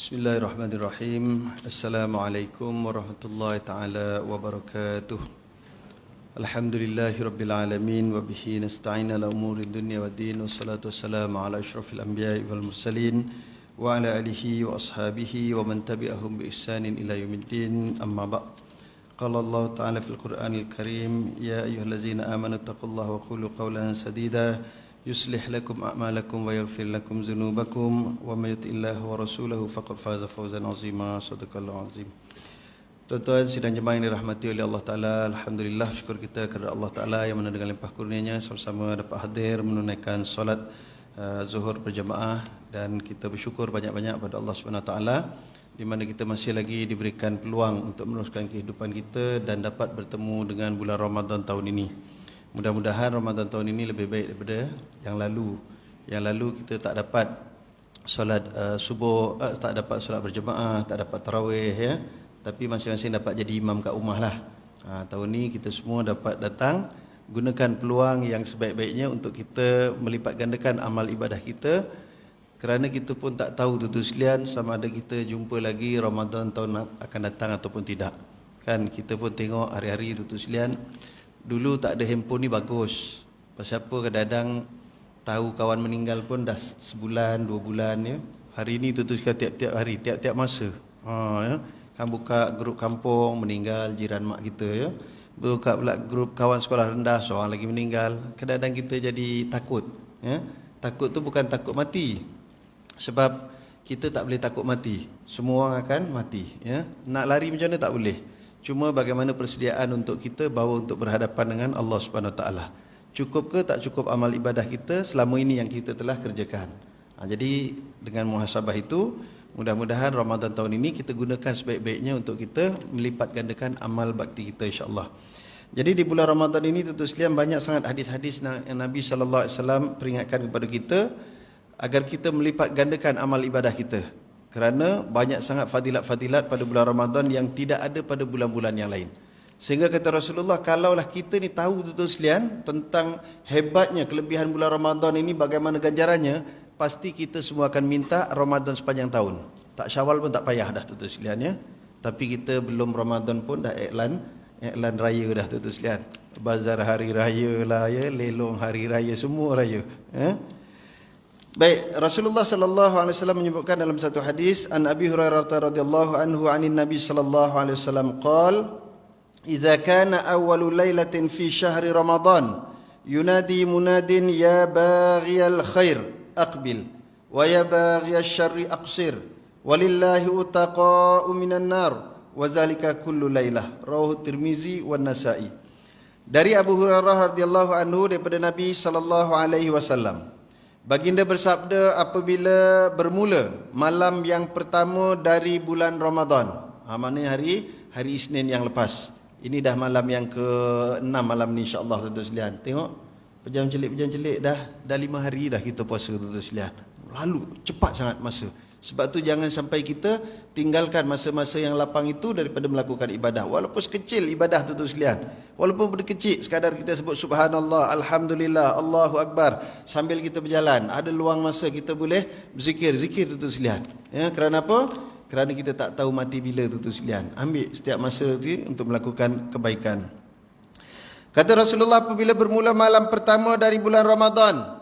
Bismillahirrahmanirrahim. Assalamualaikum warahmatullahi taala wabarakatuh. Alhamdulillahi rabbil alamin wa bihi nasta'in ala umuri dunya waddin, wassalatu wassalamu ala asyrafil anbiya'i wal mursalin wa ala alihi wa ashabihi wa man tabi'ahum bi ihsanin ila yaumiddin. Amma ba'd. Qala Allah ta'ala fil Qur'anil Karim, ya ayyuhallazina amanu taqullaha wa qulu qawlan sadida yuslih lakum a'malakum wa yaghfir lakum dzunubakum wa may yuti'illah wa rasulahu faqad faza fawzan 'azima. Shadaqallahu 'azim. Tuan-tuan sidang jemaah yang dirahmati oleh Allah Taala, alhamdulillah syukur kita kepada Allah Taala yang mana dengan limpah kurnianya sama-sama dapat hadir menunaikan solat zuhur berjamaah, dan kita bersyukur banyak-banyak pada Allah Subhanahu Wa Taala di mana kita masih lagi diberikan peluang untuk meneruskan kehidupan kita dan dapat bertemu dengan bulan Ramadan tahun ini. Mudah-mudahan Ramadan tahun ini lebih baik daripada yang lalu. Yang lalu kita tak dapat solat subuh, tak dapat solat berjemaah, tak dapat tarawih ya. Tapi masing-masing dapat jadi imam kat rumah lah. Tahun ni kita semua dapat datang, gunakan peluang yang sebaik-baiknya untuk kita melipat gandakan amal ibadah kita. Kerana kita pun tak tahu tuan-tuan sekalian sama ada kita jumpa lagi Ramadan tahun akan datang ataupun tidak. Kan kita pun tengok hari-hari tuan-tuan sekalian, dulu tak ada handphone ni bagus. Pasal apa kadang-kadang tahu kawan meninggal pun dah sebulan, 2 bulan ya. Hari ni tuan-tuan tiap-tiap hari, tiap-tiap masa. Ya. Kan buka grup kampung meninggal jiran mak kita ya. Buka pula grup kawan sekolah rendah seorang lagi meninggal. Kadang-kadang kita jadi takut ya. Takut tu bukan takut mati. Sebab kita tak boleh takut mati. Semua orang akan mati ya. Nak lari macam mana tak boleh. Cuma bagaimana persediaan untuk kita bahawa untuk berhadapan dengan Allah Subhanahu Wa Taala. Cukup ke tak cukup amal ibadah kita selama ini yang kita telah kerjakan. Jadi dengan muhasabah itu, mudah-mudahan Ramadan tahun ini kita gunakan sebaik-baiknya untuk kita melipat gandakan amal bakti kita insya-Allah. Jadi di bulan Ramadan ini tuan-tuan sekalian banyak sangat hadis-hadis yang Nabi sallallahu alaihi wasallam peringatkan kepada kita agar kita melipat gandakan amal ibadah kita. Kerana banyak sangat fadilat-fadilat pada bulan Ramadan yang tidak ada pada bulan-bulan yang lain. Sehingga kata Rasulullah, kalaulah kita ni tahu tuan-tuan sekalian tentang hebatnya kelebihan bulan Ramadan ini, bagaimana ganjarannya, pasti kita semua akan minta Ramadan sepanjang tahun. Tak Syawal pun tak payah dah tuan-tuan sekalian ya. Tapi kita belum Ramadan pun dah iklan raya dah tuan-tuan sekalian. Bazar hari raya lah ya, lelong hari raya, semua raya ya. Baik, Rasulullah sallallahu alaihi wasallam menyebutkan dalam satu hadis, an Abi Hurairah radhiyallahu anhu anin Nabi sallallahu alaihi wasallam qala, "Idza kana awwalu lailatin fi syahri Ramadan, yunadi munadin ya baghiyal khair aqbil wa ya baghiyasy syarri aqsir, walillahi utaqa'u minan nar wa zalika kullu lailah." Rawahu Tirmizi wan Nasa'i. Dari Abu Hurairah radhiyallahu anhu daripada Nabi sallallahu alaihi wasallam, baginda bersabda, apabila bermula malam yang pertama dari bulan Ramadan, maknanya hari Isnin yang lepas. Ini dah malam yang ke-6 malam ni insya-Allah tuan-tuan sekalian. Tengok pejam celik dah 5 hari dah kita puasa tuan-tuan sekalian. Lalu cepat sangat masa. Sebab tu jangan sampai kita tinggalkan masa-masa yang lapang itu daripada melakukan ibadah. Walaupun sekecil ibadah tuan-tuan sekalian. Walaupun kecil, sekadar kita sebut subhanallah, alhamdulillah, Allahu akbar sambil kita berjalan. Ada luang masa kita boleh berzikir tuan-tuan sekalian. Ya, kerana apa? Kerana kita tak tahu mati bila tuan-tuan sekalian. Ambil setiap masa itu untuk melakukan kebaikan. Kata Rasulullah, apabila bermula malam pertama dari bulan Ramadan,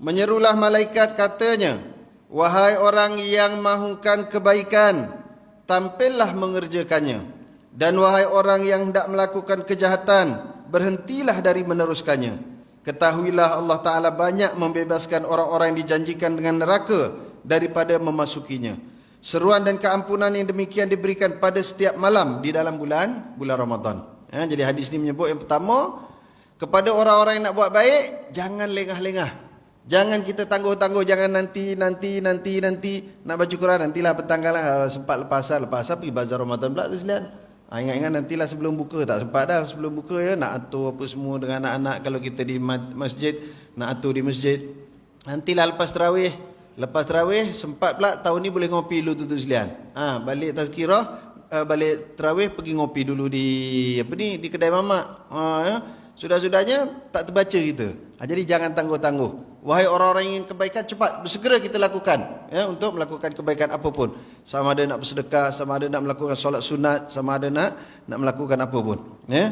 menyerulah malaikat katanya, wahai orang yang mahukan kebaikan, tampillah mengerjakannya. Dan wahai orang yang hendak melakukan kejahatan, berhentilah dari meneruskannya. Ketahuilah Allah Ta'ala banyak membebaskan orang-orang yang dijanjikan dengan neraka daripada memasukinya. Seruan dan keampunan yang demikian diberikan pada setiap malam di dalam bulan Ramadan. Jadi hadis ini menyebut yang pertama, kepada orang-orang yang nak buat baik, jangan lengah-lengah. Jangan kita tangguh-tangguh, jangan nanti nak baca Quran, nantilah petang lah, sempat lepas pergi bazar Ramadan pula tu sekalian. Ingat-ingat nantilah sebelum buka, tak sempat dah sebelum buka ya, nak atur apa semua dengan anak-anak. Kalau kita di masjid, nak atur di masjid. Nantilah lepas tarawih sempat pula tahun ni boleh ngopi dulu tuan-tuan sekalian. Balik tazkirah, balik tarawih pergi ngopi dulu di di kedai mamak. Ya. Sudah-sudahnya tak terbaca kita. Jadi jangan tangguh-tangguh. Wahai orang-orang yang ingin kebaikan, cepat bersegera kita lakukan ya, untuk melakukan kebaikan apapun. Sama ada nak bersedekah, sama ada nak melakukan solat sunat, sama ada nak melakukan apapun ya.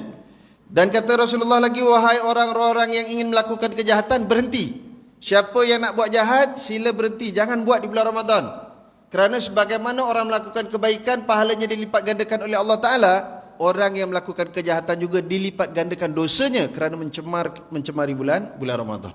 Dan kata Rasulullah lagi, wahai orang-orang yang ingin melakukan kejahatan, berhenti. Siapa yang nak buat jahat, sila berhenti, jangan buat di bulan Ramadan. Kerana sebagaimana orang melakukan kebaikan, pahalanya dilipat gandakan oleh Allah Ta'ala, orang yang melakukan kejahatan juga dilipat gandakan dosanya kerana mencemari bulan Ramadan.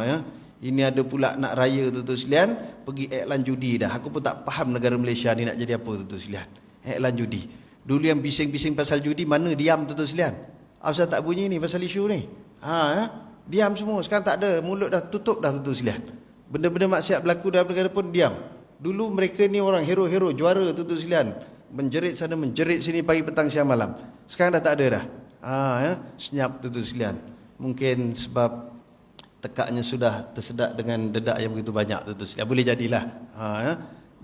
Ya. Ini ada pula nak raya tuan-tuan sekalian, pergi iklan judi dah. Aku pun tak faham negara Malaysia ni nak jadi apa tuan-tuan sekalian. Iklan judi. Dulu yang bising-bising pasal judi, mana diam tuan-tuan sekalian. Asal tak bunyi ni pasal isu ni. Ya. Diam semua. Sekarang tak ada, mulut dah tutup dah tuan-tuan sekalian. Benda-benda maksiat berlaku dalam negara pun diam. Dulu mereka ni orang hero-hero, juara tuan-tuan sekalian. Menjerit sana, menjerit sini pagi, petang, siang, malam. Sekarang dah tak ada dah. Ya. Senyap tuan-tuan sekalian. Mungkin sebab tekaknya sudah tersedak dengan dedak yang begitu banyak tuan-tuan sekalian. Boleh jadilah. Ya.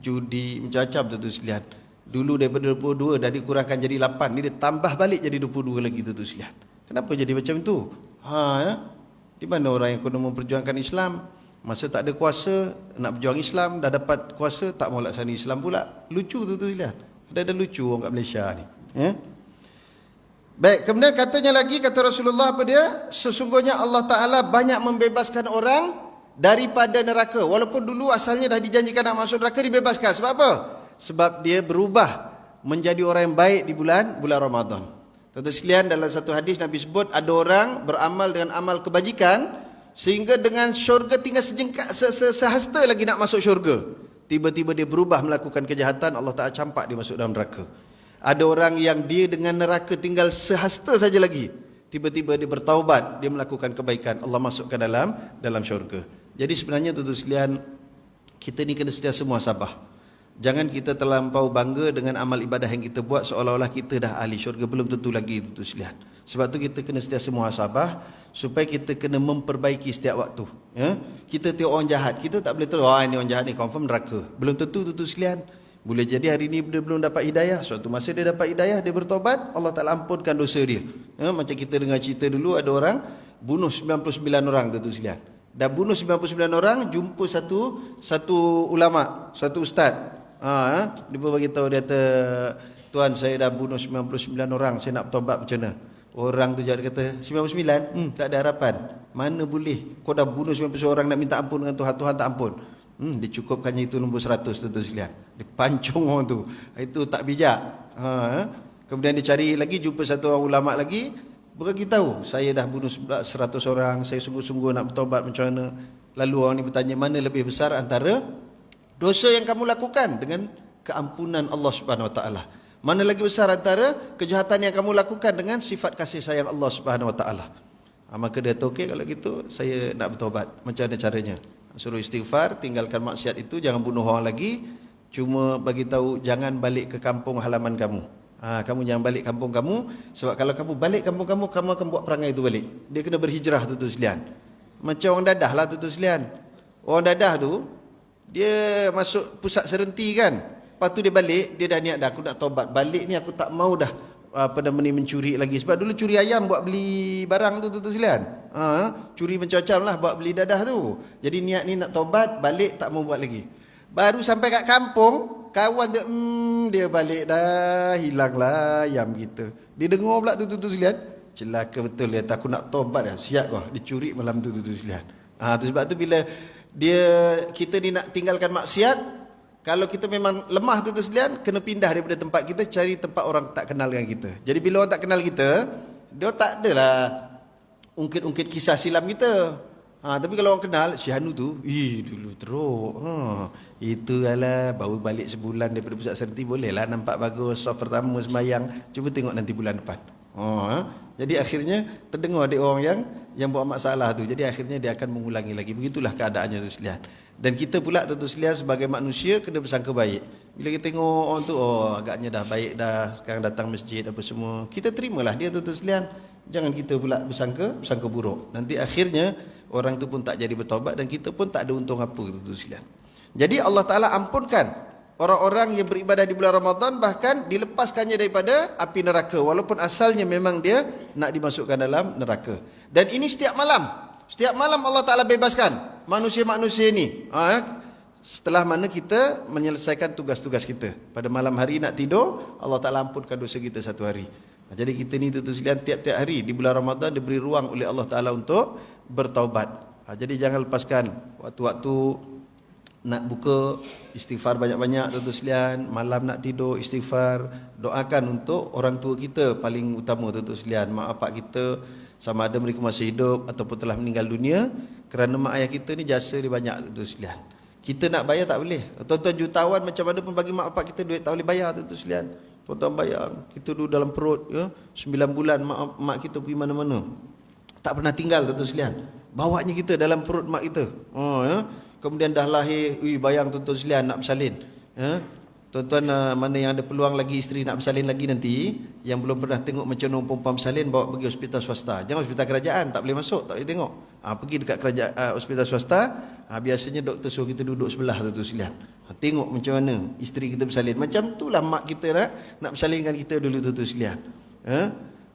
Judi macam-macam tuan-tuan sekalian. Dulu daripada 22 dah dikurangkan jadi 8. Ni dia tambah balik jadi 22 lagi tuan-tuan sekalian. Kenapa jadi macam tu? Ya. Di mana orang yang kena memperjuangkan Islam, masa tak ada kuasa nak berjuang Islam, dah dapat kuasa tak mau laksana Islam pula. Lucu tuan-tuan sekalian. Ada lucu orang kat Malaysia ni. Ya. Baik, kemudian katanya lagi, kata Rasulullah apa dia? Sesungguhnya Allah Ta'ala banyak membebaskan orang daripada neraka. Walaupun dulu asalnya dah dijanjikan nak masuk neraka, dibebaskan. Sebab apa? Sebab dia berubah menjadi orang yang baik di bulan Ramadan. Tuan-tuan sekalian, dalam satu hadis Nabi sebut, ada orang beramal dengan amal kebajikan, sehingga dengan syurga tinggal sehasta lagi nak masuk syurga. Tiba-tiba dia berubah melakukan kejahatan, Allah Ta'ala campak dia masuk dalam neraka. Ada orang yang dia dengan neraka tinggal sehasta saja lagi, tiba-tiba dia bertaubat, dia melakukan kebaikan, Allah masukkan dalam syurga. Jadi sebenarnya tuan-tuan sekalian, kita ni kena sentiasa muhasabah. Jangan kita terlampau bangga dengan amal ibadah yang kita buat seolah-olah kita dah ahli syurga. Belum tentu lagi tuan-tuan sekalian. Sebab tu kita kena sentiasa muhasabah, supaya kita kena memperbaiki setiap waktu ya. Kita tengok orang jahat, kita tak boleh tahu ini orang jahat ni confirm neraka. Belum tentu tuan-tuan sekalian. Boleh jadi hari ini dia belum dapat hidayah, suatu masa dia dapat hidayah, dia bertobat, Allah Ta'ala ampunkan dosa dia. Ya, macam kita dengar cerita dulu, ada orang bunuh 99 orang tuan-tuan sekalian. Dah bunuh 99 orang, jumpa satu ulama, satu ustaz. Dia pun bagi tahu, dia kata, tuan saya dah bunuh 99 orang, saya nak bertobat macam mana? Orang tu jadi kata 99, tak ada harapan. Mana boleh, kau dah bunuh 99 orang nak minta ampun dengan Tuhan, Tuhan tak ampun. Dicukupkannya itu nombor 100 tuan-tuan sekalian. Dia pancung orang tu. Itu tak bijak. Kemudian dia cari lagi, jumpa satu orang ulama lagi, beragi tahu, saya dah bunuh 100 orang, saya sungguh-sungguh nak bertaubat macam mana. Lalu orang ni bertanya, mana lebih besar antara dosa yang kamu lakukan dengan keampunan Allah Subhanahu Wa Taala? Mana lagi besar antara kejahatan yang kamu lakukan dengan sifat kasih sayang Allah Subhanahu Wa Taala? Maka dia kata, okey kalau gitu saya nak bertaubat. Macam mana caranya? Suruh istighfar, tinggalkan maksiat itu, jangan bunuh orang lagi. Cuma bagi tahu jangan balik ke kampung halaman kamu. Kamu jangan balik kampung kamu, sebab kalau kamu balik kampung kamu, kamu akan buat perangai itu balik. Dia kena berhijrah tuan-tuan sekalian. Macam orang dadah lah tuan-tuan sekalian. Orang dadah tu, dia masuk pusat serenti kan. Lepas tu dia balik, dia dah niat dah, aku nak taubat. Balik ni aku tak mau dah mencuri lagi. Sebab dulu curi ayam buat beli barang tu tuan-tuan sekalian. Curi macam-macam lah buat beli dadah tu. Jadi niat ni nak taubat, balik tak mau buat lagi. Baru sampai kat kampung, kawan tu dia balik dah, hilanglah ayam kita. Dia dengar pula tu tuan-tuan sekalian, celaka betul dia, aku nak taubat dah. Siap kau, dicuri malam tu tuan-tuan sekalian. Tu sebab tu bila kita ni nak tinggalkan maksiat, kalau kita memang lemah tuan-tuan sekalian, kena pindah daripada tempat kita, cari tempat orang tak kenal dengan kita. Jadi bila orang tak kenal kita, dia tak adalah ungkit-ungkit kisah silam kita. Tapi kalau orang kenal, si Hanu tu, dulu teruk. Itu adalah baru balik sebulan daripada pusat serenti, bolehlah nampak bagus. Soft pertama sembahyang, cuba tengok nanti bulan depan. Jadi akhirnya terdengar ada orang yang buat masalah tu. Jadi akhirnya dia akan mengulangi lagi. Begitulah keadaannya tu sekalian. Dan kita pula tentu sekalian sebagai manusia kena bersangka baik. Bila kita tengok orang tu, agaknya dah baik dah, sekarang datang masjid apa semua, kita terimalah dia tentu sekalian. Jangan kita pula bersangka buruk. Nanti akhirnya orang tu pun tak jadi bertaubat dan kita pun tak ada untung apa tentu sekalian. Jadi Allah Ta'ala ampunkan orang-orang yang beribadah di bulan Ramadan, bahkan dilepaskannya daripada api neraka, walaupun asalnya memang dia nak dimasukkan dalam neraka. Dan ini setiap malam Allah Ta'ala bebaskan. manusia-manusia ni. Setelah mana kita menyelesaikan tugas-tugas kita. Pada malam hari nak tidur, Allah Ta'ala ampunkan dosa kita satu hari. Jadi kita ni tuan-tuan sekalian, tiap-tiap hari di bulan Ramadan diberi ruang oleh Allah Ta'ala untuk bertaubat. Jadi jangan lepaskan waktu-waktu nak buka, istighfar banyak-banyak tuan-tuan sekalian. Malam nak tidur, istighfar. Doakan untuk orang tua kita paling utama tuan-tuan sekalian. Mak bapak kita, sama ada mereka masih hidup ataupun telah meninggal dunia. Kerana mak ayah kita ni jasa dia banyak tuan-tuan sekalian. Kita nak bayar tak boleh. Tuan-tuan jutawan macam mana pun bagi mak bapak kita duit tak boleh bayar tuan-tuan sekalian. Tuan-tuan bayar, kita duduk dalam perut 9 bulan mak kita pergi mana-mana. Tak pernah tinggal tuan-tuan sekalian. Bawanya kita dalam perut mak kita. Kemudian dah lahir, bayang tuan-tuan sekalian nak bersalin. Tuan-tuan mana yang ada peluang lagi isteri nak bersalin lagi nanti, yang belum pernah tengok macam orang perempuan bersalin, bawa pergi hospital swasta. Jangan hospital kerajaan, tak boleh masuk, tak boleh tengok. Pergi dekat kerajaan, hospital swasta, biasanya doktor suruh kita duduk sebelah tuan-tuan sekalian. Tengok macam mana isteri kita bersalin. Macam itulah mak kita nak bersalinkan kita dulu tuan-tuan sekalian.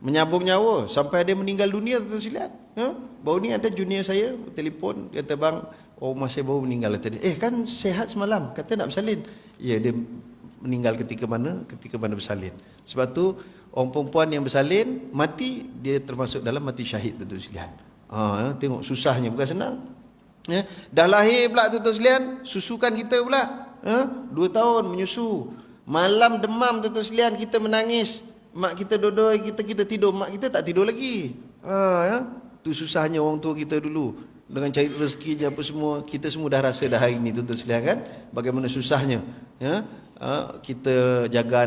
Menyambung nyawa sampai ada meninggal dunia tuan-tuan sekalian. Baru ni ada junior saya telefon, kata bang, masih baru meninggal tadi. Kan sehat semalam, kata nak bersalin. Ya, dia meninggal ketika mana bersalin. Sebab tu orang perempuan yang bersalin mati, dia termasuk dalam mati syahid tuan-tuan sekalian. Tengok susahnya, bukan senang. Dah lahir pula tuan-tuan sekalian, susukan kita pula. 2 tahun menyusu. Malam demam tuan-tuan sekalian, kita menangis. Mak kita dodoi, kita tidur, mak kita tak tidur lagi. Tu susahnya orang tua kita dulu. Dengan cari rezekinya apa semua, kita semua dah rasa dah hari ni tuan-tuan sekalian kan, bagaimana susahnya. Kita jaga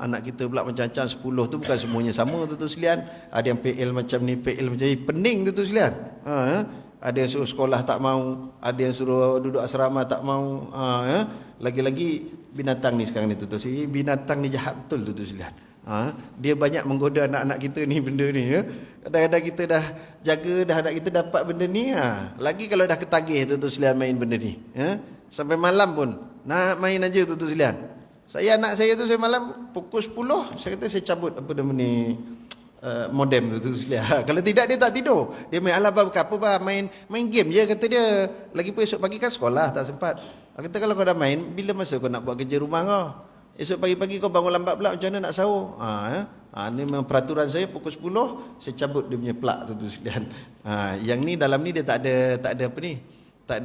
anak kita pula macam-macam 10 tu bukan semuanya sama tuan-tuan sekalian. Ada yang PL macam ni, PL macam ni, pening tuan-tuan sekalian. Ada yang suruh sekolah tak mau, ada yang suruh duduk asrama tak mau. Lagi-lagi binatang ni sekarang ni tuan-tuan sekalian. Binatang ni jahat betul tuan-tuan sekalian. Dia banyak menggoda anak-anak kita ni benda ni. Kadang-kadang kita dah jaga, dah anak kita dapat benda ni. Lagi kalau dah ketagih tuan-tuan sekalian main benda ni. Sampai malam pun nak main aja tuan-tuan sekalian. Anak saya tu, saya malam pukul 10, saya kata saya cabut apa nama ni, modem tu sekalian. Kalau tidak dia tak tidur. Dia main ala apa main game je kata dia. Lagipun esok pagi kan sekolah tak sempat. Kata kalau kau dah main, bila masa kau nak buat kerja rumah kau? Esok pagi-pagi kau bangun lambat pula, macam mana nak sahur? Ini memang peraturan saya pukul 10 saya cabut dia punya plug tu sekalian. Yang ni dalam ni dia tak ada apa ni? Tak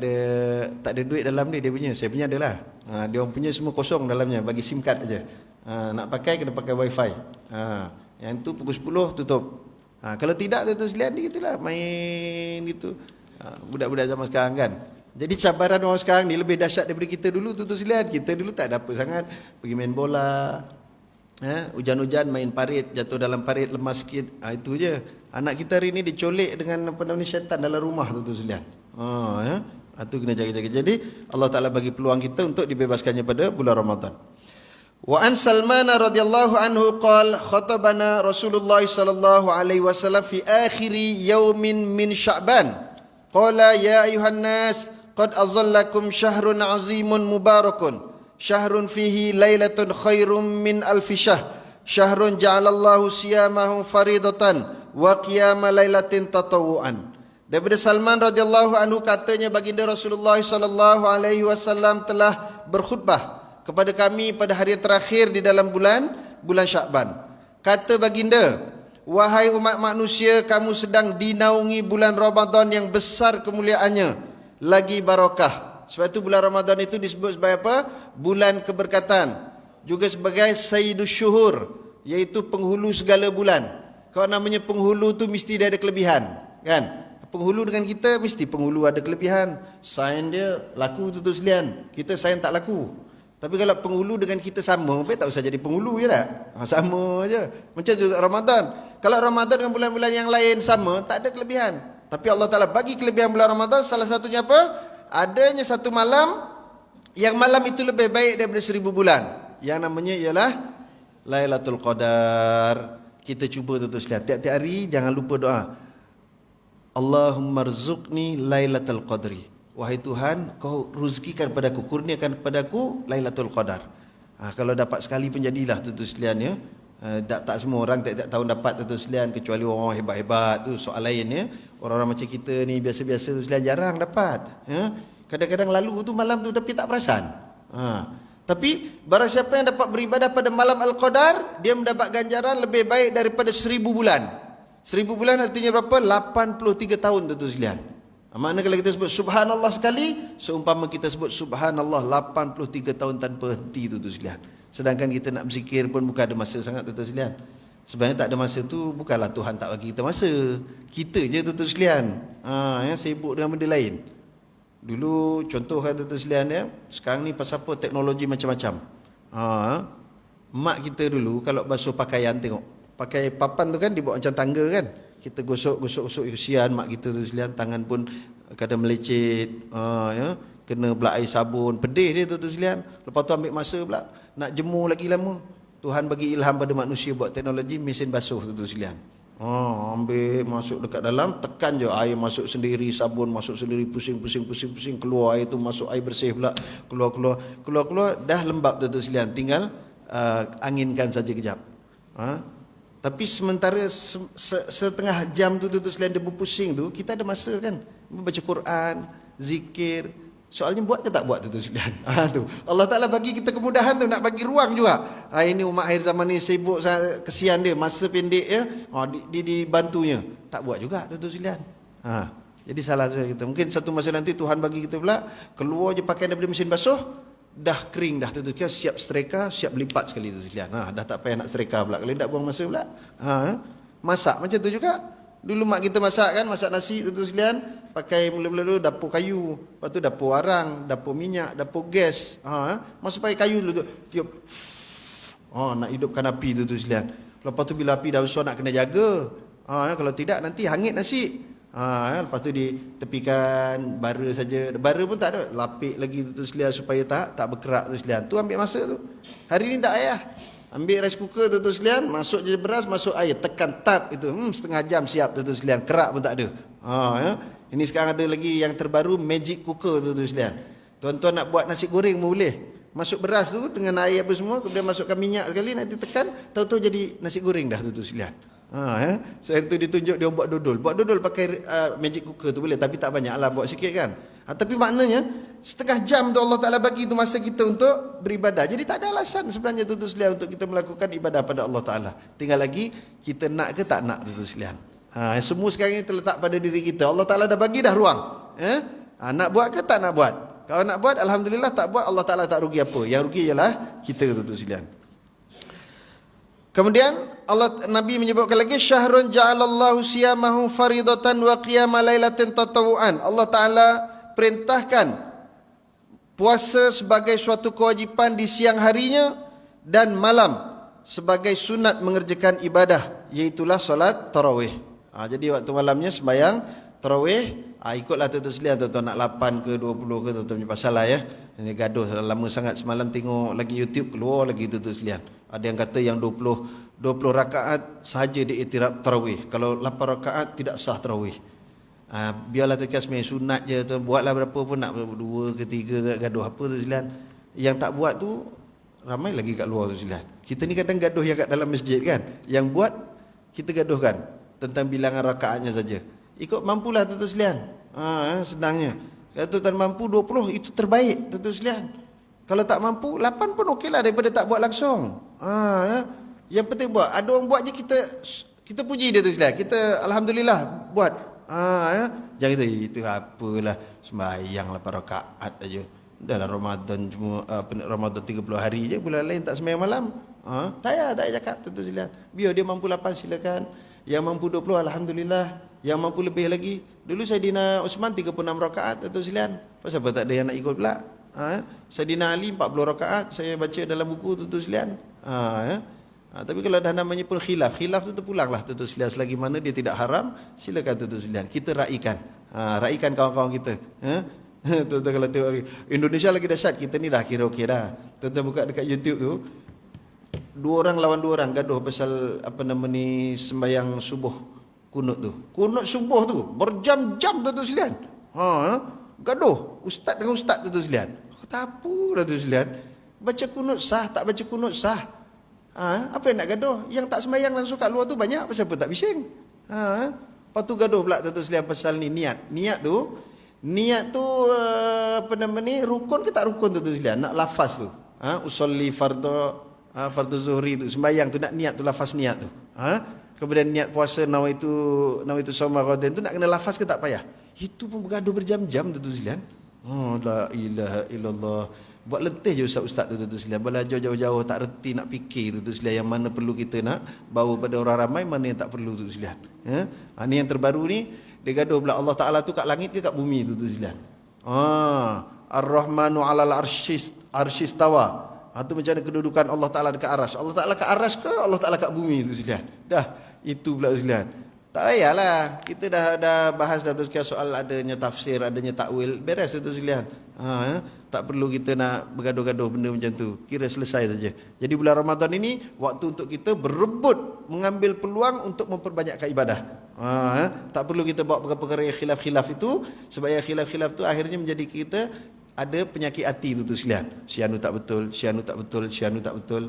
ada duit dalam ni dia punya. Saya punya adalah. Dia orang punya semua kosong dalamnya, bagi SIM card aja. Nak pakai kena pakai wifi. Yang tu pukul 10 tutup. Kalau tidak tu sekalian dia gitulah main gitu. Budak-budak zaman sekarang kan. Jadi cabaran orang sekarang ni lebih dahsyat daripada kita dulu tuan-tuan sekalian. Kita dulu tak ada apa sangat, pergi main bola. Hujan-hujan main parit, jatuh dalam parit lemas sikit. Itu je. Anak kita hari ni dicolek dengan apa namanya syaitan dalam rumah tuan-tuan sekalian. Itu kena jaga-jaga. Jadi Allah Taala bagi peluang kita untuk dibebaskannya pada bulan Ramadan. Wa an Salman radhiyallahu anhu qala khatabana Rasulullah sallallahu alaihi wasallam fi akhiri yaumin min Sya'ban. Qala ya ayuhan nas qad azallakum syahrun azimun mubarakun syahrun fihi lailatun khairum min alfi syahr syahrun ja'alallahu siyamahu faridatan wa qiyama lailatin tatawuan. Daripada Salman radhiyallahu anhu katanya baginda Rasulullah sallallahu alaihi wasallam telah berkhutbah kepada kami pada hari terakhir di dalam bulan Sya'ban. Kata baginda, wahai umat manusia, kamu sedang dinaungi bulan Ramadan yang besar kemuliaannya, lagi barakah. Sebab itu bulan Ramadan itu disebut sebagai apa? Bulan keberkatan. Juga sebagai Sayyidus Syuhur, iaitu penghulu segala bulan. Kalau namanya penghulu tu mesti dia ada kelebihan, kan? Penghulu dengan kita mesti penghulu ada kelebihan. Sains dia laku tu sekalian. Kita sains tak laku. Tapi kalau penghulu dengan kita sama, tak usah jadi penghulu je tak? Sama je. Macam juga Ramadan. Kalau Ramadan dengan bulan-bulan yang lain sama, tak ada kelebihan. Tapi Allah Ta'ala bagi kelebihan bulan Ramadan, salah satunya apa? Adanya satu malam, yang malam itu lebih baik daripada 1000 bulan. Yang namanya ialah Lailatul Qadar. Kita cuba tuan-tuan sekalian. Tiap-tiap hari jangan lupa doa. Allahumma rzuqni Lailatul Qadri. Wahai Tuhan, kau rezekikan padaku, kurniakan padaku Lailatul Qadar. Kalau dapat sekali pun jadilah tuan-tuan sekalian ya. Tak semua orang tiap-tiap tahun dapat tuan-tuan sekalian, kecuali orang hebat-hebat tu soal lain ya. Orang-orang macam kita ni biasa-biasa tu sekalian jarang dapat. Kadang-kadang lalu tu malam tu tapi tak perasan. Tapi barang siapa yang dapat beribadah pada malam Al-Qadar, dia mendapat ganjaran lebih baik daripada 1000 bulan. 1000 bulan artinya berapa? 83 tahun tu sekalian. Makna kalau kita sebut subhanallah sekali, seumpama kita sebut subhanallah 83 tahun tanpa henti tu sekalian. Sedangkan kita nak berzikir pun bukan ada masa sangat tu sekalian. Sebenarnya tak ada masa tu bukanlah Tuhan tak bagi kita masa. Kita je tu sekalian. Yang sibuk dengan benda lain. Dulu contoh kata tu sekalian ya, sekarang ni pasal apa teknologi macam-macam. Mak kita dulu kalau basuh pakaian tengok, pakai papan tu kan dibuat macam tangga kan. Kita gosok kesian mak kita tu sekalian, tangan pun kadang melecet, kena pula air sabun, pedih dia tu sekalian. Lepas tu ambil masa pula nak jemur lagi lama. Tuhan bagi ilham pada manusia buat teknologi mesin basuh tu sekalian. Ambil masuk dekat dalam, tekan je air masuk sendiri, sabun masuk sendiri, pusing, keluar air tu, masuk air bersih pula, keluar dah lembab tu sekalian, tinggal anginkan saja kejap. Tapi sementara setengah jam tu sekalian dia berpusing tu, kita ada masa kan baca Quran, zikir. Soalnya buat ke tak buat tu sekalian. Tu Allah Ta'ala bagi kita kemudahan tu, nak bagi ruang juga. Ini umat akhir zaman ni sibuk, kesian dia, masa pendek ya. Dibantunya. Tak buat juga tu sekalian. Jadi salah kita. Mungkin satu masa nanti Tuhan bagi kita pula, keluar je pakaian daripada mesin basuh, dah kering dah tu sekalian, siap setrika, siap lipat sekali tu sekalian. Dah tak payah nak setrika pula. Kalau tak buang masa pula. Masak macam tu juga. Dulu mak kita masak kan, masak nasi tu sekalian, pakai mula-mula dulu dapur kayu, lepas tu dapur arang, dapur minyak, dapur gas. Masa pakai kayu dulu tu, tiup. Nak hidupkan api tu sekalian. Lepas tu bila api dah besar nak kena jaga. Kalau tidak nanti hangit nasi. Lepas tu ditepikan bara saja. Bara pun tak ada, lapik lagi tu sekalian supaya tak berkerak tu sekalian. Tu ambil masa tu. Hari ni tak payah. Ambil rice cooker tu sekalian, masuk je beras, masuk air, tekan tap itu, setengah jam siap tu sekalian, kerak pun tak ada. Ini sekarang ada lagi yang terbaru, magic cooker tu sekalian. Tuan-tuan nak buat nasi goreng pun boleh. Masuk beras tu dengan air apa semua, kemudian masukkan minyak sekali, nanti tekan, tahu-tahu jadi nasi goreng dah tu sekalian. Saya tu ditunjuk dia buat dodol. Buat dodol pakai magic cooker tu boleh, tapi tak banyak lah, buat sikit kan. Tapi maknanya setengah jam tu Allah Ta'ala bagi tu masa kita untuk beribadah. Jadi tak ada alasan sebenarnya tu sekalian untuk kita melakukan ibadah pada Allah Ta'ala. Tinggal lagi kita nak ke tak nak tu sekalian. Semua sekarang ini terletak pada diri kita. Allah Ta'ala dah bagi dah ruang. Nak buat ke tak nak buat? Kalau nak buat Alhamdulillah, tak buat Allah Ta'ala tak rugi apa. Yang rugi ialah kita tu sekalian. Kemudian Nabi menyebutkan lagi, syahrun ja'alallahu siyamahu faridatan wa qiyama lailatin tatawu'an. Allah Ta'ala perintahkan puasa sebagai suatu kewajipan di siang harinya dan malam sebagai sunat mengerjakan ibadah, iaitulah solat tarawih. Jadi waktu malamnya sembahyang tarawih, ikutlah tu sekalian, tuan-tuan nak 8 ke 20 ke, tuan-tuan punya pasal lah ya. Ini gaduh lama sangat, semalam tengok lagi YouTube, keluar lagi tu sekalian. Ada yang kata yang 20 rakaat sahaja diiktiraf tarawih. Kalau 8 rakaat tidak sah tarawih. Biarlah terkas main sunat je tu, buatlah berapa pun, nak 2 ke 3 gaduh apa tu sekalian. Yang tak buat tu ramai lagi kat luar tu sekalian. Kita ni kadang gaduh yang kat dalam masjid kan. Yang buat kita gaduhkan tentang bilangan rakaatnya saja. Ikut mampulah tu sekalian. Senangnya. Kalau tuan mampu 20 itu terbaik tu sekalian. Kalau tak mampu 8 pun okeylah daripada tak buat langsung. Yang penting buat. Ada orang buat je kita puji dia tu sekalian. Kita alhamdulillah buat. Jangan kata itu apalah, sembahyang 8 rakaat aja. Dalam Ramadan cuma Ramadan 30 hari je, bulan lain tak sembahyang malam. Tak payah cakap tu sekalian. Biar dia mampu 8 silakan. Yang mampu 20 alhamdulillah. Yang mampu lebih lagi. Dulu Saidina Uthman 36 rakaat tu sekalian. Pasal apa tak ada yang nak ikut pula? Saidina Ali 40 rakaat saya baca dalam buku tu sekalian. Tapi kalau dah namanya pun khilaf tu terpulanglah tu sekalian. Selagi mana dia tidak haram, silakan tu sekalian. Kita raikan. Raikan kawan-kawan kita. Tuan-tuan kalau tengok Indonesia lagi dahsyat, kita ni dah kira okey dah. Tuan-tuan buka dekat YouTube tu, 2 orang lawan 2 orang gaduh pasal apa nama ni, sembahyang subuh kunut tu. Kunut subuh tu berjam-jam tu sekalian. Gaduh ustaz dengan ustaz tu sekalian. Kata apa dah tu sekalian. Baca kunut sah, tak baca kunut sah. Apa yang nak gaduh? Yang tak sembahyang langsung kat luar tu banyak, pasal apa tak bising? Lepas tu gaduh pula tuan-tuan sekalian pasal ni niat. Niat tu apa nama ni, rukun ke tak rukun tuan-tuan sekalian? Nak lafaz tu. Usolli fardu zuhri tu, sembahyang tu nak niat tu, lafaz niat tu. Kemudian niat puasa nawaitu shauma ghadin tu nak kena lafaz ke tak payah? Itu pun bergaduh berjam-jam tuan-tuan sekalian. La ilaha illallah. Buat letih je ustaz-ustaz tu tuan-tuan sekalian. Belajar jauh-jauh tak reti nak fikir tuan-tuan sekalian, yang mana perlu kita nak bawa pada orang ramai, mana yang tak perlu tuan-tuan sekalian. Ni yang terbaru ni, dia gaduh pula Allah Taala tu kat langit ke kat bumi tuan-tuan sekalian. Ar-Rahmanu 'alal arsyistawa. Itu macam mana kedudukan Allah Taala dekat aras. Allah Taala kat aras ke Allah Taala kat bumi tuan-tuan sekalian? Dah, itu pula tuan-tuan sekalian. Tak payahlah, kita dah bahas dah tu soal adanya tafsir, adanya takwil, beres tu sekalian. Tak perlu kita nak bergaduh-gaduh benda macam tu. Kira selesai saja. Jadi bulan Ramadan ini waktu untuk kita berebut mengambil peluang untuk memperbanyakkan ibadah. Tak perlu kita bawa perkara-perkara yang khilaf-khilaf itu, sebab yang khilaf-khilaf tu akhirnya menjadi kita ada penyakit hati tu sekalian. Sianu tak betul, sianu tak betul, sianu tak betul.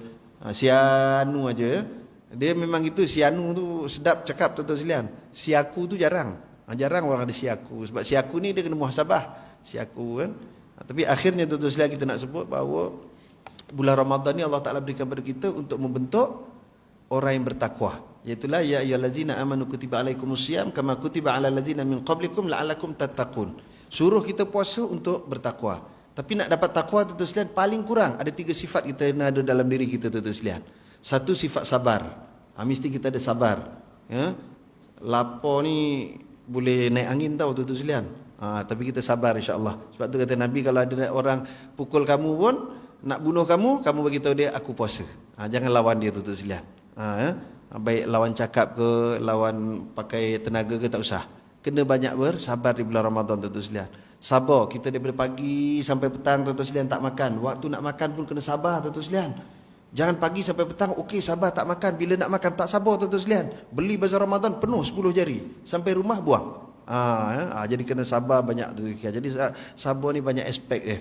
Sianu aja. Dia memang gitu, sianu tu sedap cakap tuan-tuan sekalian. Siaku tu jarang. Jarang orang ada siaku. Sebab siaku ni dia kena muhasabah. Siaku kan. Tapi akhirnya tuan-tuan sekalian kita nak sebut bahawa bulan Ramadan ni Allah Ta'ala berikan kepada kita untuk membentuk orang yang bertakwa. Iaitulah ya ayyuhallazina amanu kutiba alaikumusiyam kama kutiba alal ladzina min qablikum la'allakum tattaqun. Suruh kita puasa untuk bertakwa. Tapi nak dapat takwa tuan-tuan sekalian, paling kurang ada 3 sifat kita yang ada dalam diri kita tuan-tuan sekalian. Satu, sifat sabar. Mesti kita ada sabar. Lapar ni boleh naik angin tau tuan-tuan sekalian. Tapi kita sabar insya-Allah. Sebab tu kata Nabi, kalau ada orang pukul kamu pun, nak bunuh kamu, kamu bagi tahu dia aku puasa. Jangan lawan dia tuan-tuan sekalian. Baik lawan cakap ke, lawan pakai tenaga ke, tak usah. Kena banyak bersabar di bulan Ramadan tuan-tuan sekalian. Sabar, kita daripada pagi sampai petang tuan-tuan sekalian tak makan. Waktu nak makan pun kena sabar tuan-tuan sekalian. Jangan pagi sampai petang, okey sabar tak makan. Bila nak makan tak sabar tuan-tuan sekalian. Beli bazar Ramadan penuh 10 jari. Sampai rumah buang. Jadi kena sabar banyak tuan-tuan sekalian. Jadi sabar ni banyak aspek dia.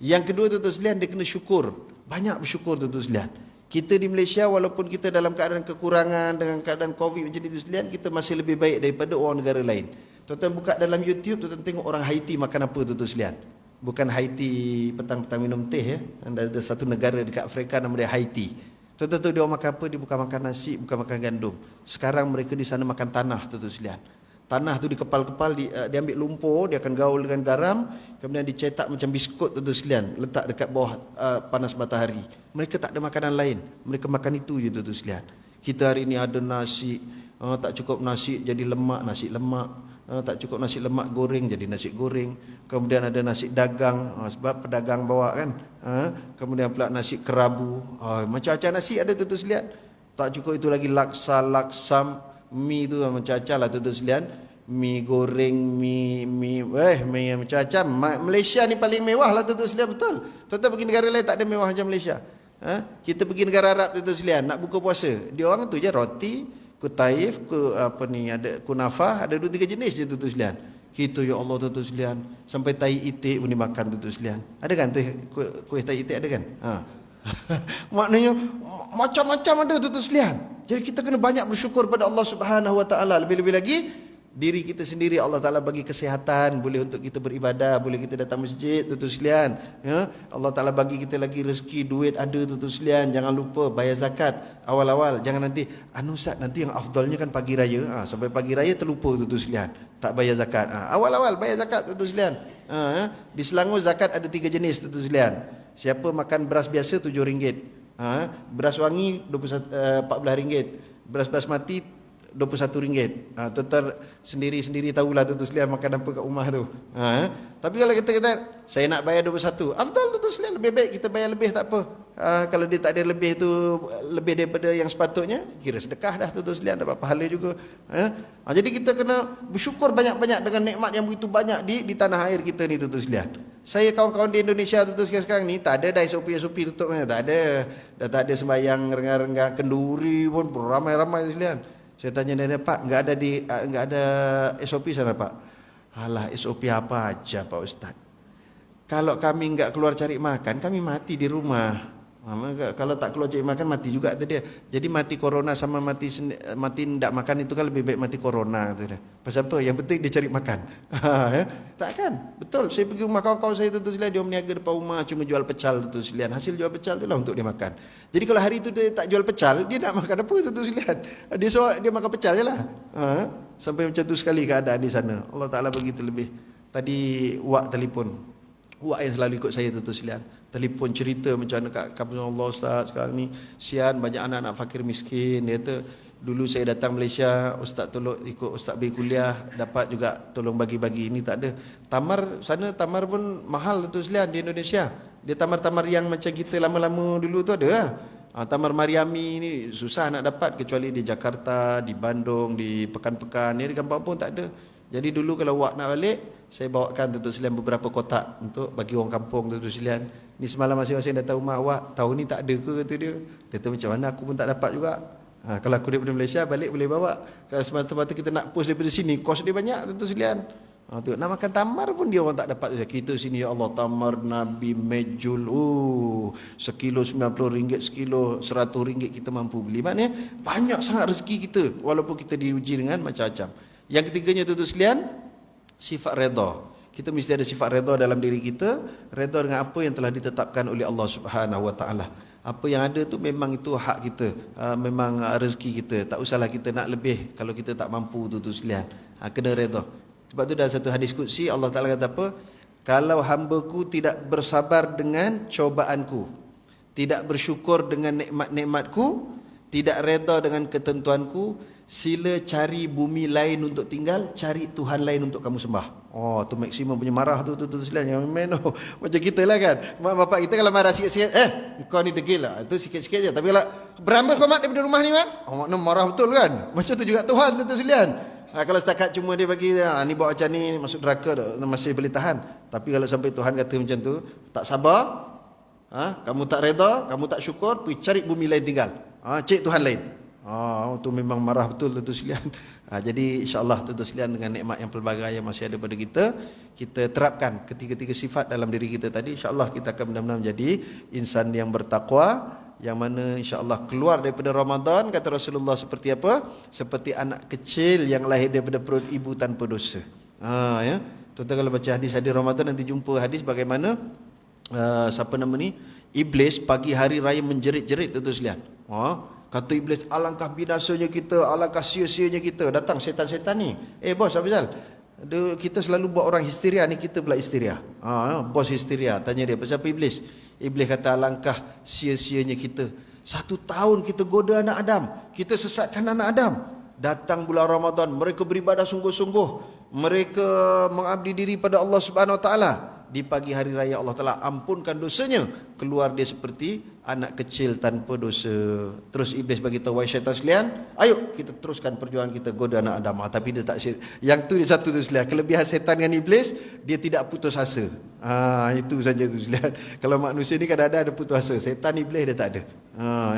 Yang kedua tuan-tuan sekalian, dia kena syukur. Banyak bersyukur tuan-tuan sekalian. Kita di Malaysia walaupun kita dalam keadaan kekurangan, dengan keadaan Covid macam itu sekalian, kita masih lebih baik daripada orang negara lain. Tuan-tuan buka dalam YouTube, tuan-tuan tengok orang Haiti makan apa tuan-tuan sekalian. Bukan Haiti petang-petang minum teh ya. Ada satu negara dekat Afrika nama dia Haiti. Tuan-tuan tahu dia orang makan apa? Dia bukan makan nasi, bukan makan gandum. Sekarang mereka di sana makan tanah tuan-tuan sekalian. Tanah tu dikepal-kepal, dia ambil lumpur, dia akan gaul dengan garam, kemudian dicetak macam biskut tuan-tuan sekalian, letak dekat bawah panas matahari. Mereka tak ada makanan lain. Mereka makan itu je tuan-tuan sekalian. Kita hari ini ada nasi, tak cukup nasi jadi lemak, nasi lemak. Tak cukup nasi lemak goreng jadi nasi goreng. Kemudian ada nasi dagang, sebab pedagang bawa kan. Kemudian pula nasi kerabu, macam-macam nasi ada tuan-tuan sekalian. Tak cukup itu lagi laksa, laksam, mi tu macam-macam lah tuan-tuan sekalian. Mi goreng, mi macam-macam. Malaysia ni paling mewah lah tuan-tuan sekalian, betul. Tuan-tuan pergi negara lain tak ada mewah macam Malaysia. Kita pergi negara Arab tuan-tuan sekalian, nak buka puasa, dia orang tu je roti, kutaif, ada kunafah, ada 2-3 jenis je tuan-tuan sekalian. Kita ya Allah tuan-tuan sekalian, sampai tai itik pun dimakan tuan-tuan sekalian. Ada kan kuih tai itik ada kan? Maknanya macam-macam ada tuan-tuan sekalian. Jadi kita kena banyak bersyukur pada Allah Subhanahu Wa Taala. Lebih-lebih lagi diri kita sendiri Allah Taala bagi kesihatan, boleh untuk kita beribadah, boleh kita datang masjid tuan-tuan sekalian. Allah Taala bagi kita lagi rezeki, duit ada tuan-tuan sekalian. Jangan lupa bayar zakat awal-awal. Jangan nanti Ustaz, nanti yang afdalnya kan pagi raya. Sampai pagi raya terlupa tuan-tuan sekalian, tak bayar zakat. Awal-awal bayar zakat tuan-tuan sekalian. Di Selangor zakat ada 3 jenis tuan-tuan sekalian. Siapa makan beras biasa RM7, beras wangi RM14, beras basmati RM21. Tuan-tuan sendiri-sendiri tahulah tuan-tuan sekalian makan apa kat rumah tu. Tapi kalau kita kata saya nak bayar 21, afdal tuan-tuan sekalian, lebih baik kita bayar lebih tak apa. Kalau dia tak ada lebih tu, lebih daripada yang sepatutnya, kira sedekah dah tuan-tuan sekalian, dapat pahala juga. Jadi kita kena bersyukur banyak-banyak dengan nikmat yang begitu banyak di tanah air kita ni tuan-tuan sekalian. Saya kawan-kawan di Indonesia tuan-tuan sekalian sekarang ni tak ada dah SOP tutup mana, tak ada. Dah tak ada sembahyang renggang-renggang kenduri pun ramai-ramai sekalian. Saya tanya dia, Pak, enggak ada SOP sana, Pak. Alah, SOP apa aja, Pak Ustaz. Kalau kami enggak keluar cari makan, kami mati di rumah. Kalau tak keluar cari makan mati juga kata dia. Jadi mati corona sama mati tidak makan itu kan lebih baik mati corona kata dia. Pasal apa? Yang penting dia cari makan. Ya? Tak kan? Betul. Saya pergi rumah kawan-kawan saya tuan sekalian, dia meniaga depan rumah cuma jual pecel tuan sekalian. Hasil jual pecel tu lah untuk dia makan. Jadi kalau hari itu dia tak jual pecel, dia nak makan apa tuan sekalian? Dia makan pecel je lah. Sampai macam tu sekali keadaan di sana. Allah Ta'ala begitu lebih. Tadi Wak telefon. Wak yang selalu ikut saya tuan sekalian. Telefon cerita macam mana kat kampung Allah Ustaz sekarang ni sian banyak anak-anak fakir miskin. Dia kata dulu saya datang Malaysia, Ustaz tolong ikut Ustaz pergi kuliah, dapat juga tolong bagi-bagi. Ini tak ada. Tamar sana, tamar pun mahal tu sekalian di Indonesia. Dia tamar-tamar yang macam kita lama-lama dulu tu ada lah. Tamar Mariami ni susah nak dapat kecuali di Jakarta, di Bandung, di Pekan-Pekan. Ni di kampung pun tak ada. Jadi dulu kalau Wak nak balik, saya bawakan Tuan Silian beberapa kotak untuk bagi orang kampung Tuan Silian. Ni semalam masing-masing datang rumah Wak, tahun ni tak ada ke kata dia. Dia kata macam mana aku pun tak dapat juga. Kalau aku daripada Malaysia balik boleh bawa. Kalau semata-mata kita nak post daripada sini, kos dia banyak Tuan Silian. Tengok, nak makan tamar pun dia orang tak dapat. Kita sini ya Allah tamar Nabi Mejul. Sekilo RM90, sekilo RM100 kita mampu beli. Maknanya banyak sangat rezeki kita walaupun kita diuji dengan macam-macam. Yang ketiganya tuan-tuan sekalian, sifat redha. Kita mesti ada sifat redha dalam diri kita, redha dengan apa yang telah ditetapkan oleh Allah Subhanahu Wa Taala. Apa yang ada tu memang itu hak kita, memang rezeki kita. Tak usahlah kita nak lebih kalau kita tak mampu tuan-tuan sekalian. Kena redha. Sebab tu dalam satu hadis qudsi Allah Taala kata apa? Kalau hamba-Ku tidak bersabar dengan cobaanku, tidak bersyukur dengan nikmat-nikmatku, tidak redha dengan ketentuanku, sila cari bumi lain untuk tinggal, cari Tuhan lain untuk kamu sembah. Tu maksimum punya marah tu sekalian. Yang main macam kita lah kan. Mak bapak kita kalau marah sikit-sikit, kau ni degil lah. Itu sikit-sikit je. Tapi kalau berambah kau mat daripada rumah ni mak, makna marah betul kan. Macam tu juga Tuhan tu sekalian. Kalau setakat cuma dia bagi ni buat macam ni masuk neraka tu, masih boleh tahan. Tapi kalau sampai Tuhan kata macam tu, tak sabar, kamu tak reda, kamu tak syukur, pergi cari bumi lain tinggal. Cek Tuhan lain. Tu memang marah betul tuan sekalian. Jadi insya-Allah tuan sekalian dengan nikmat yang pelbagai yang masih ada pada kita, kita terapkan ketiga-tiga sifat dalam diri kita tadi, insya-Allah kita akan benar-benar menjadi insan yang bertakwa, yang mana insya-Allah keluar daripada Ramadan kata Rasulullah seperti apa? Seperti anak kecil yang lahir daripada perut ibu tanpa dosa. Ya. Tuan-tuan kalau baca hadis Ramadan nanti jumpa hadis bagaimana siapa nama ni? Iblis pagi hari raya menjerit-jerit tuan sekalian. Kata Iblis, alangkah binasanya kita, alangkah sia-sianya kita. Datang setan-setan ni. Bos, Abizal, kita selalu buat orang histeria, ni kita pula histeria. Bos histeria. Tanya dia, pasal apa Iblis? Iblis kata, alangkah sia-sianya kita. 1 tahun kita goda anak Adam. Kita sesatkan anak Adam. Datang bulan Ramadan, mereka beribadah sungguh-sungguh. Mereka mengabdi diri pada Allah Subhanahu Wa Taala. Di pagi hari raya Allah Ta'ala ampunkan dosanya, keluar dia seperti anak kecil tanpa dosa. Terus Iblis bagi tahu, wahai syaitan sekalian, ayo kita teruskan perjuangan kita goda anak Adam. Tapi dia tak, yang tu dia satu tu sekalian, kelebihan setan dengan Iblis, dia tidak putus asa. Itu saja tu sekalian. Kalau manusia ni kadang-kadang ada putus asa, setan Iblis dia tak ada.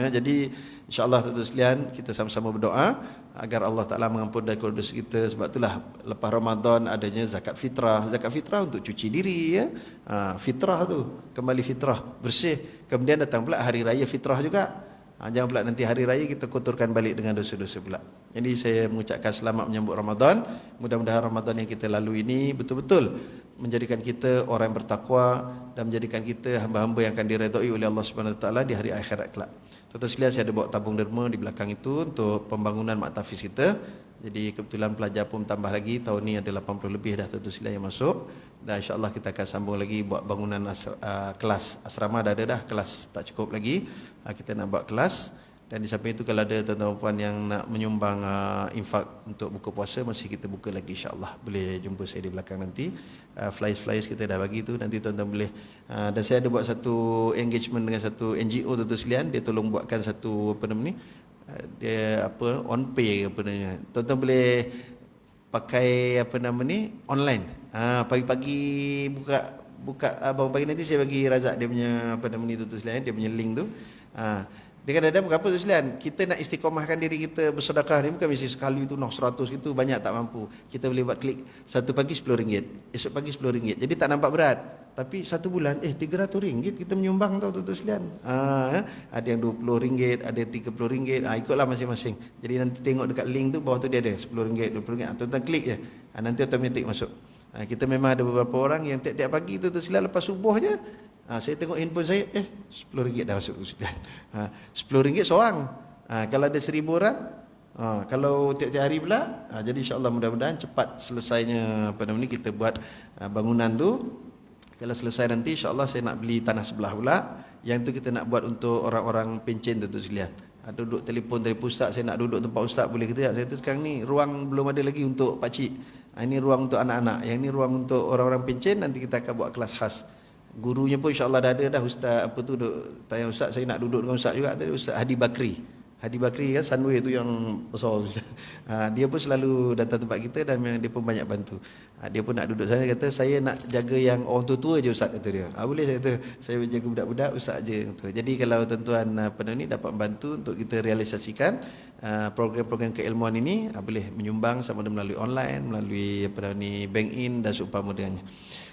Jadi insya-Allah tuan-tuan sekalian, kita sama-sama berdoa agar Allah Ta'ala mengampuni dosa kita. Sebab itulah lepas Ramadan adanya zakat fitrah. Zakat fitrah untuk cuci diri ya. Fitrah tu, kembali fitrah, bersih. Kemudian datang pula hari raya fitrah juga. Jangan pula nanti hari raya kita kotorkan balik dengan dosa-dosa pula. Jadi saya mengucapkan selamat menyambut Ramadan. Mudah-mudahan Ramadan yang kita lalui ini betul-betul menjadikan kita orang yang bertakwa dan menjadikan kita hamba-hamba yang akan diredai oleh Allah Subhanahu Wa Taala di hari akhirat kelak. Tuan-tuan sekalian, saya ada bawa tabung derma di belakang itu untuk pembangunan mak tahfiz kita. Jadi kebetulan pelajar pun tambah lagi, tahun ni ada 80 lebih dah tuan-tuan sekalian yang masuk. Dan insya-Allah kita akan sambung lagi buat bangunan kelas asrama dah ada dah, kelas tak cukup lagi. Kita nak buat kelas. Dan di samping itu kalau ada tuan-tuan puan yang nak menyumbang infak untuk buka puasa, masih kita buka lagi insya-Allah. Boleh jumpa saya di belakang nanti. Flyers kita dah bagi tu, nanti tuan-tuan boleh. Dan saya ada buat satu engagement dengan satu NGO tuan-tuan sekalian, dia tolong buatkan satu apa nama ni? Dia apa on pay apa namanya. Tuan-tuan boleh pakai apa nama ni? Online. Pagi-pagi buka bangun pagi nanti saya bagi Razak dia punya apa nama ni tuan-tuan sekalian, dia punya link tu. Dia kadang-kadang berapa tu sekalian, kita nak istiqomahkan diri kita bersedekah ni bukan mesti sekali tu nak 100 gitu, banyak tak mampu. Kita boleh buat klik, satu pagi RM10, esok pagi RM10. Jadi tak nampak berat. Tapi satu bulan RM300 kita menyumbang tau tuan-tuan sekalian. Ada yang RM20, ada yang RM30. Ikutlah masing-masing. Jadi nanti tengok dekat link tu, bawah tu dia ada RM10, RM20. Tuan-tuan klik je. Nanti automatik masuk. Kita memang ada beberapa orang yang tiap-tiap pagi tuan-tuan sekalian lepas subuh je, saya tengok handphone saya, RM10 dah masuk tuan sekalian. RM10 seorang. Kalau ada 1,000 orang, kalau tiap-tiap hari pula, jadi insya-Allah mudah-mudahan cepat selesainya kita buat bangunan tu. Kalau selesai nanti insya-Allah saya nak beli tanah sebelah pula. Yang tu kita nak buat untuk orang-orang pencen tu sekalian. Duduk telefon ustaz, saya nak duduk tempat ustaz boleh ke tak? Saya tu sekarang ni ruang belum ada lagi untuk pak cik. Ini ruang untuk anak-anak. Yang ni ruang untuk orang-orang pencen, nanti kita akan buat kelas khas. Gurunya pun insya-Allah dah ada dah, ustaz tanya ustaz, saya nak duduk dengan ustaz juga tadi, Ustaz Hadi Bakri kan, Sunway tu yang besar. Dia pun selalu datang tempat kita dan memang dia pun banyak bantu. Dia pun nak duduk sana, kata saya nak jaga yang orang tua-tua je ustaz, kata dia. Boleh, saya kata saya jaga budak-budak, ustaz je. Jadi kalau tuan-tuan ni dapat bantu untuk kita realisasikan program-program keilmuan ini, boleh menyumbang sama ada melalui online, melalui bank in dan seumpama dengannya.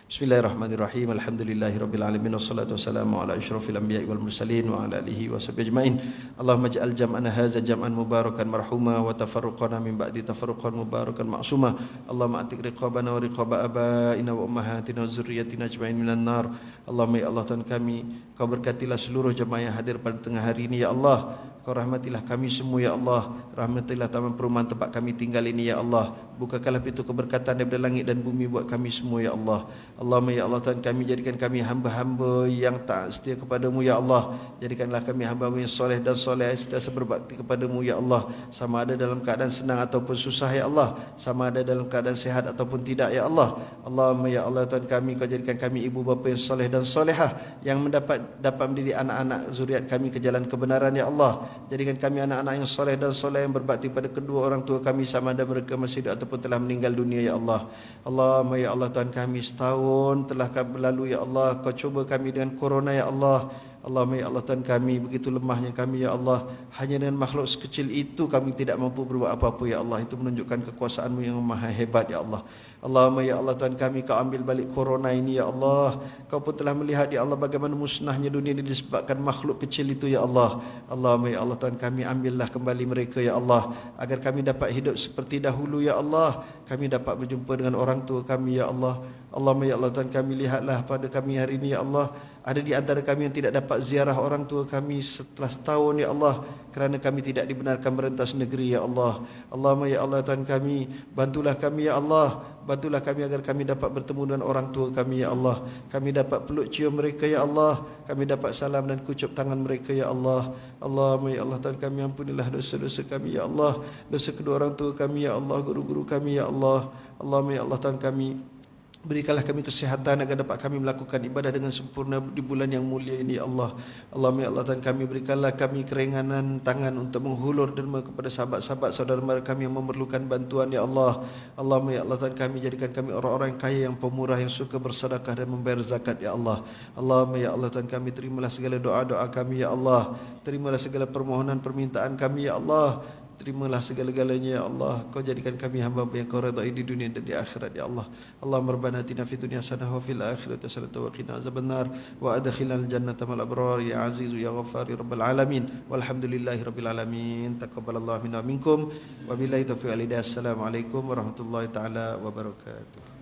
Bismillahirrahmanirrahim. Alhamdulillahirabbil alamin wassalatu wassalamu ala asyrafil anbiya'i wal mursalin wa ala alihi washabihi ajmain. Allahumma ij'al jam'ana hadza jam'an mubarakan marhuma wa tafarruqana min ba'di tafarruqan mubarakan ma'suma. Allahumma atik riqabana wa riqaba abaina wa ummahatina wa zurriyyatina ajmain minan nar. Allahumma ya Allah Tuhan kami, Kau berkatilah seluruh jemaah yang hadir pada tengah hari ini ya Allah. Kau rahmatilah kami semua ya Allah. Rahmatilah taman perumahan tempat kami tinggal ini ya Allah. Bukakanlah pintu keberkatan daripada langit dan bumi buat kami semua ya Allah. Allahumma ya Allah Tuhan kami, jadikan kami hamba-hamba yang taat setia kepadamu ya Allah. Jadikanlah kami hamba-hamba yang soleh dan soleh, sentiasa berbakti kepadamu ya Allah. Sama ada dalam keadaan senang ataupun susah ya Allah. Sama ada dalam keadaan sehat ataupun tidak ya Allah. Allahumma ya Allah Tuhan kami, Kau jadikan kami ibu bapa yang soleh dan solehah, yang dapat mendidik anak-anak zuriat kami ke jalan kebenaran ya Allah. Jadikan kami anak-anak yang soleh dan soleh, yang berbakti pada kedua orang tua kami sama ada mereka masih hidup ataupun telah meninggal dunia ya Allah. Allahumma ya Allah Tuhan kami, setahun telah berlalu ya Allah. Kau cuba kami dengan corona ya Allah. Allahumma ya Allah Tuhan kami, begitu lemahnya kami ya Allah. Hanya dengan makhluk sekecil itu kami tidak mampu berbuat apa-apa ya Allah. Itu menunjukkan kekuasaan-Mu yang maha hebat ya Allah. Allahumma ya Allah Tuhan kami, Kau ambil balik corona ini ya Allah. Kau pun telah melihat ya Allah bagaimana musnahnya dunia ini disebabkan makhluk kecil itu ya Allah. Allahumma ya Allah Tuhan kami, ambillah kembali mereka ya Allah, agar kami dapat hidup seperti dahulu ya Allah. Kami dapat berjumpa dengan orang tua kami ya Allah. Allahumma ya Allah Tuhan kami, lihatlah pada kami hari ini ya Allah. Ada di antara kami yang tidak dapat ziarah orang tua kami setelah setahun ya Allah, kerana kami tidak dibenarkan merentas negeri ya Allah. Allahumma ya Allah Tuhan kami, bantulah kami ya Allah. Bantulah kami agar kami dapat bertemu dengan orang tua kami ya Allah. Kami dapat peluk cium mereka ya Allah. Kami dapat salam dan kucup tangan mereka ya Allah. Allahumma ya Allah Tuhan kami, ampunilah dosa-dosa kami ya Allah. Dosa kedua orang tua kami ya Allah, guru-guru kami ya Allah. Allahumma ya Allah Tuhan kami, berikanlah kami kesihatan agar dapat kami melakukan ibadah dengan sempurna di bulan yang mulia ini ya Allah. Allahumma ya Allah Tuhan kami, berikanlah kami keringanan tangan untuk menghulur derma kepada sahabat-sahabat saudara mara kami yang memerlukan bantuan ya Allah. Allahumma ya Allah Tuhan kami, jadikan kami orang-orang yang kaya, yang pemurah, yang suka bersedekah dan membayar zakat ya Allah. Allahumma ya Allah Tuhan kami, terimalah segala doa-doa kami ya Allah. Terimalah segala permohonan permintaan kami ya Allah. Terimalah segala-galanya ya Allah. Kau jadikan kami hamba yang Kau redai di dunia dan di akhirat ya Allah. Allahumma rabbana atina fid dunya hasanah wa fil akhirati hasanah wa qina azabannar wa adkhilnal jannata ma'al abrar ya azizu ya ghaffar ya rabbal alamin. Walhamdulillahi rabbil alamin. Taqabbalallahu minna minkum wa billahi taufiq wal hidayah. Assalamualaikum warahmatullahi taala wabarakatuh.